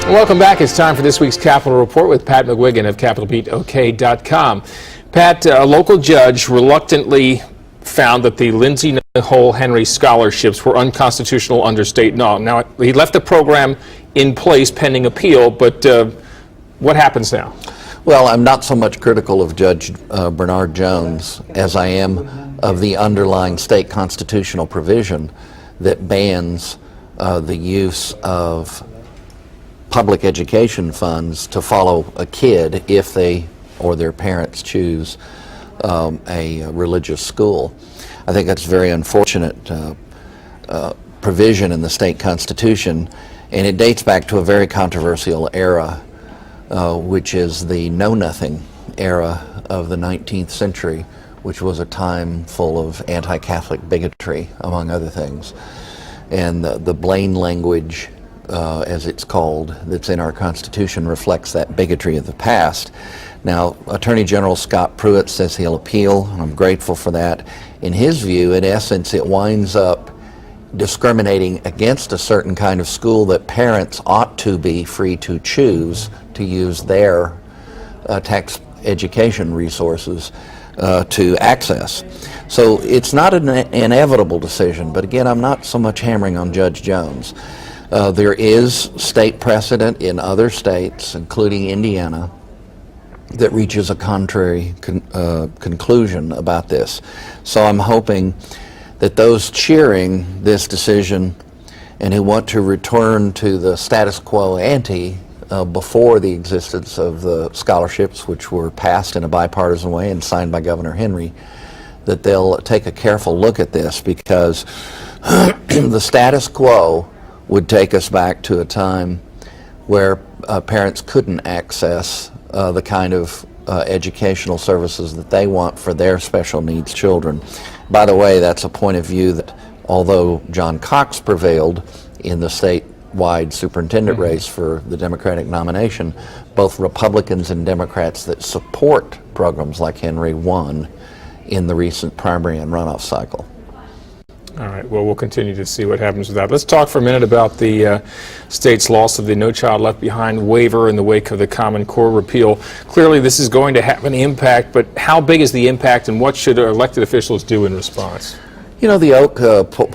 Welcome back. It's time for this week's Capitol Report with Pat McGuigan of CapitolBeatOK.com. Pat, a local judge reluctantly found that the Lindsey Nicole Henry Scholarships were unconstitutional under state law. Now, he left the program in place pending appeal, but what happens now? Well, I'm not so much critical of Judge Bernard Jones as I am of the underlying state constitutional provision that bans the use of public education funds to follow a kid if they or their parents choose a religious school. I think that's a very unfortunate provision in the state constitution, and it dates back to a very controversial era, which is the Know-Nothing era of the 19th century, which was a time full of anti-Catholic bigotry, among other things. And the Blaine language, as it's called, that's in our Constitution reflects that bigotry of the past. Now, Attorney General Scott Pruitt says he'll appeal, and I'm grateful for that. In his view, in essence, it winds up discriminating against a certain kind of school that parents ought to be free to choose to use their tax education resources to access. So it's not an inevitable decision, but again, I'm not so much hammering on Judge Jones. There is state precedent in other states, including Indiana, that reaches a contrary conclusion about this. So I'm hoping that those cheering this decision and who want to return to the status quo ante before the existence of the scholarships, which were passed in a bipartisan way and signed by Governor Henry, that they'll take a careful look at this, because the status quo would take us back to a time where parents couldn't access the kind of educational services that they want for their special needs children. By the way, that's a point of view that, although John Cox prevailed in the statewide superintendent race for the Democratic nomination, both Republicans and Democrats that support programs like Henry won in the recent primary and runoff cycle. All right, well, we'll continue to see what happens with that. Let's talk for a minute about the state's loss of the No Child Left Behind waiver in the wake of the Common Core repeal. Clearly, this is going to have an impact, but how big is the impact, and what should elected officials do in response? You know, the Oklahoman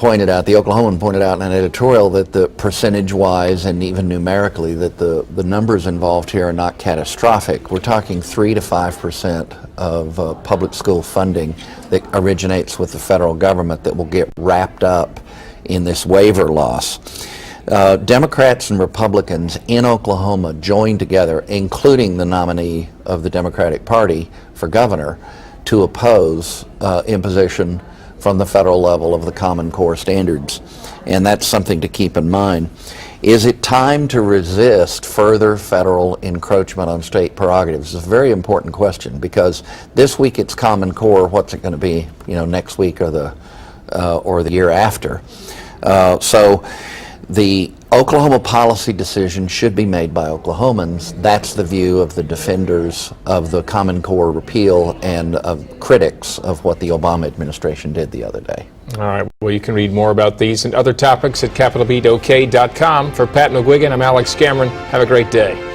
pointed out in an editorial that the percentage-wise and even numerically that the numbers involved here are not catastrophic. We're talking 3 to 5% of public school funding that originates with the federal government that will get wrapped up in this waiver loss. Democrats and Republicans in Oklahoma joined together, including the nominee of the Democratic Party for governor, to oppose imposition from the federal level of the Common Core standards. And that's something to keep in mind. Is it time to resist further federal encroachment on state prerogatives? It's a very important question, because this week it's Common Core. What's it going to be, next week or the year after? So the Oklahoma policy decision should be made by Oklahomans. That's the view of the defenders of the Common Core repeal and of critics of what the Obama administration did the other day. All right, well, you can read more about these and other topics at CapitolBeatOK.com. For Pat McGuigan, I'm Alex Cameron. Have a great day.